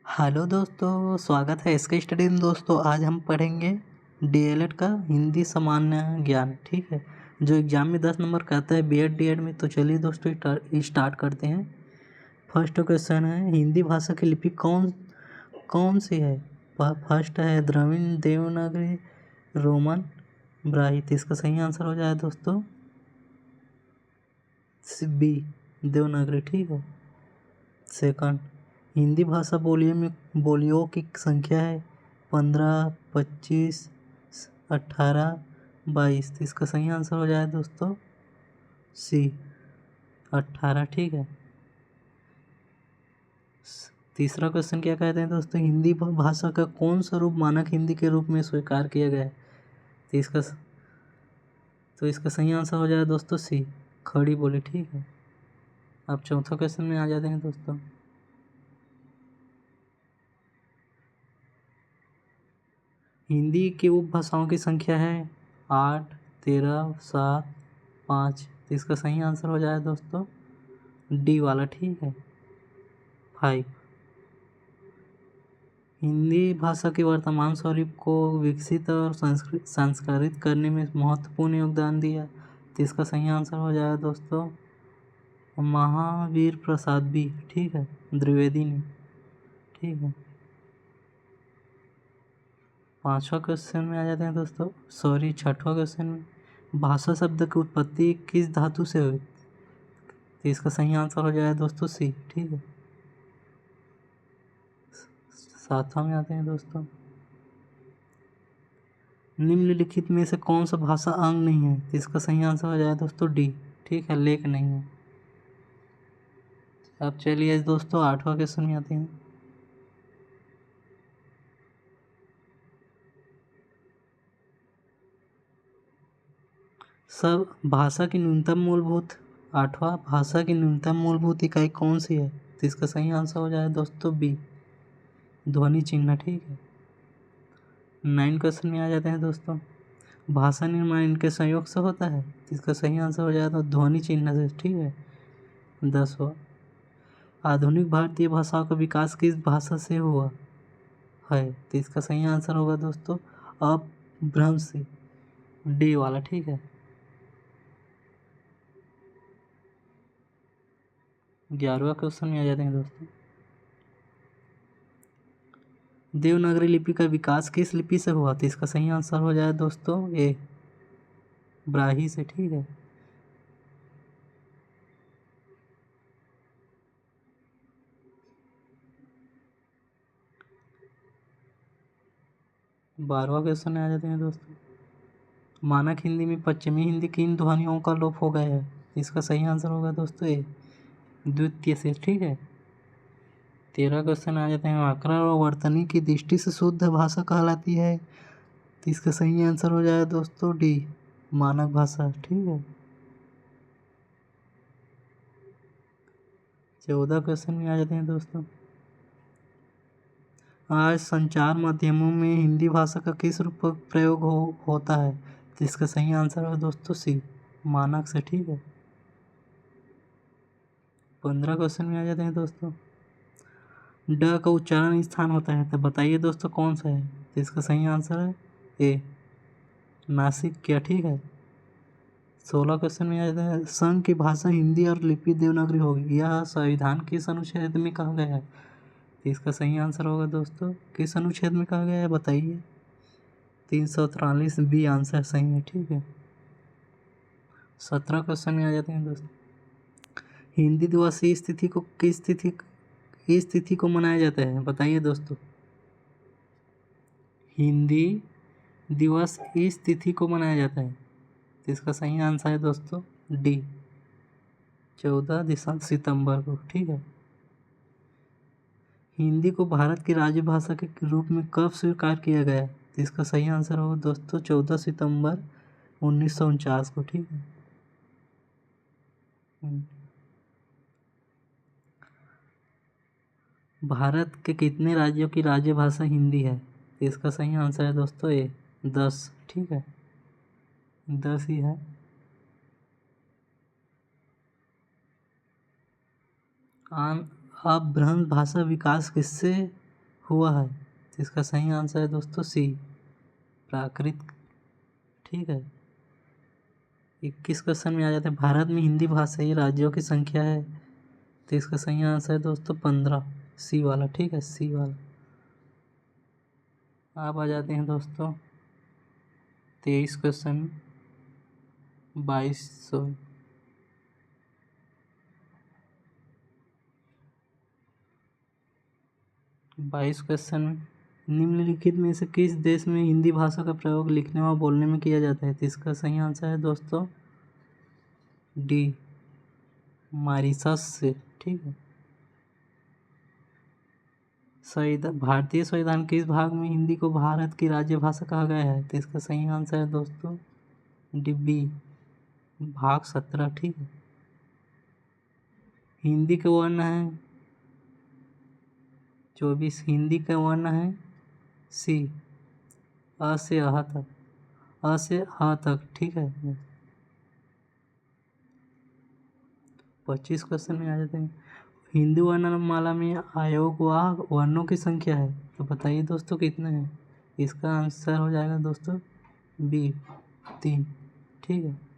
Hello दोस्तों, स्वागत है इसके स्टडी में। दोस्तों आज हम पढ़ेंगे डीएलएड का हिंदी सामान्य ज्ञान। ठीक है, जो एग्जाम में 10 नंबर का आता है बीएड डीएड में। तो चलिए दोस्तों स्टार्ट करते हैं। फर्स्ट क्वेश्चन है, हिंदी भाषा की लिपि कौन कौन सी है? फर्स्ट है द्रविड़, देवनागरी, रोमन, ब्राही। तो इसका सही आंसर हो जाए दोस्तों बी, देवनागरी। ठीक है। सेकंड, हिंदी भाषा बोलियों की संख्या है 15, 25, 18, 22। तो इसका सही आंसर हो जाए दोस्तों सी, 18। ठीक है। तीसरा क्वेश्चन क्या कहते हैं दोस्तों, हिंदी भाषा का कौन सा रूप मानक हिंदी के रूप में स्वीकार किया गया है? तो इसका सही आंसर हो जाए दोस्तों सी, खड़ी बोली। ठीक है। अब चौथा क्वेश्चन में आ जाते हैं दोस्तों। हिंदी की उपभाषाओं की संख्या है 8, 13, 7, 5। तो इसका सही आंसर हो जाए दोस्तों डी वाला। ठीक है, 5। हिंदी भाषा की वर्तमान स्वरूप को विकसित और संस्कृत करने में महत्वपूर्ण योगदान दिया। तो इसका सही आंसर हो जाए दोस्तों महावीर प्रसाद बी। ठीक है, द्विवेदी ने। ठीक है। पांचवा क्वेश्चन में आ जाते हैं दोस्तों। छठवां क्वेश्चन में, भाषा शब्द की उत्पत्ति किस धातु से हुई? तो इसका सही आंसर हो जाए दोस्तों सी। ठीक है। सातवां में आते हैं दोस्तों, निम्नलिखित में से कौन सा भाषा अंग नहीं है? तो इसका सही आंसर हो जाए दोस्तों डी। ठीक है, लेख नहीं है। अब चलिए दोस्तों आठवां क्वेश्चन में आते हैं। सब भाषा की न्यूनतम मूलभूत आठवां भाषा की न्यूनतम मूलभूत इकाई कौन सी है? तो इसका सही आंसर हो जाए दोस्तों बी, ध्वनि चिन्ह। ठीक है। 9 क्वेश्चन में आ जाते हैं दोस्तों। भाषा निर्माण इनके संयोग से होता है? तो इसका सही आंसर हो जाए तो ध्वनि चिन्ह से। ठीक है। 10वां, आधुनिक भारतीय भाषाओं का विकास किस भाषा से हुआ है? तो इसका सही आंसर होगा दोस्तों अपभ्रंश, डी वाला। ठीक है। 11वां क्वेश्चन में आ जाते हैं दोस्तों। देवनागरी लिपि का विकास किस लिपि से हुआ? तो इसका सही आंसर हो जाए दोस्तों ए, ब्राही से। ठीक है। बारहवां क्वेश्चन में आ जाते हैं दोस्तों। मानक हिंदी में पश्चिमी हिंदी किन ध्वनियों का लोप हो गया है? इसका सही आंसर होगा दोस्तों ए, द्वितीय से। ठीक है। 13 क्वेश्चन आ जाते हैं। व्याकरण और वर्तनी की दृष्टि से शुद्ध भाषा कहलाती है? तो इसका सही आंसर हो जाए दोस्तों डी, मानक भाषा। ठीक है। 14 क्वेश्चन में आ जाते हैं दोस्तों। आज संचार माध्यमों में हिंदी भाषा का किस रूप का प्रयोग होता है? तो इसका सही आंसर है दोस्तों सी, मानक से। ठीक है। 15 क्वेश्चन में आ जाते हैं दोस्तों। ड का उच्चारण स्थान होता है, तो बताइए दोस्तों कौन सा है? तो इसका सही आंसर है ए, नासिक। क्या? ठीक है। 16 क्वेश्चन में आ जाता है। संघ की भाषा हिंदी और लिपि देवनागरी होगी, यह संविधान किस अनुच्छेद में कहा गया है? तो इसका सही आंसर होगा दोस्तों किस अनुच्छेद में कहा गया है बताइए? 343 बी आंसर सही है। ठीक है। 17 क्वेश्चन में आ जाते हैं दोस्तों। हिंदी दिवस इस तिथि को मनाया जाता है, बताइए दोस्तों। हिंदी दिवस इस तिथि को मनाया जाता है, तो इसका सही आंसर है दोस्तों डी, 14 सितंबर को। ठीक है। हिंदी को भारत की राज्यभाषा के रूप में कब स्वीकार किया गया? तो इसका सही आंसर होगा दोस्तों 14 सितंबर 1949 को। ठीक है। भारत के कितने राज्यों की राज्य भाषा हिंदी है? तो इसका सही आंसर है दोस्तों ए, 10। ठीक है, 10 ही है। अपभ्रंश भाषा विकास किससे हुआ है, तो इसका सही आंसर है दोस्तों सी, प्राकृत। ठीक है। 21 क्वेश्चन में आ जाते हैं, भारत में हिंदी भाषाई राज्यों की संख्या है, तो इसका सही आंसर है दोस्तों 15, सी वाला। ठीक है, सी वाला। अब आ जाते हैं दोस्तों 23 क्वेश्चन 22 क्वेश्चन में, निम्नलिखित में से किस देश में हिंदी भाषा का प्रयोग लिखने व बोलने में किया जाता है, तो इसका सही आंसर है दोस्तों डी, मॉरिशस से। ठीक है। भारतीय संविधान किस भाग में हिंदी को भारत की राज्य भाषा कहा गया है, तो इसका सही आंसर है दोस्तों डी बी, भाग 17। ठीक है। हिंदी के वर्ण है 24, हिंदी का वर्ण है सी, अ से अह तक, अ से ह तक। ठीक है। 25 क्वेश्चन में आ जाते हैं, हिंदी वर्णमाला में अयोगवाह वर्णों की संख्या है, तो बताइए दोस्तों कितने हैं, इसका आंसर हो जाएगा दोस्तों बी, 3। ठीक है।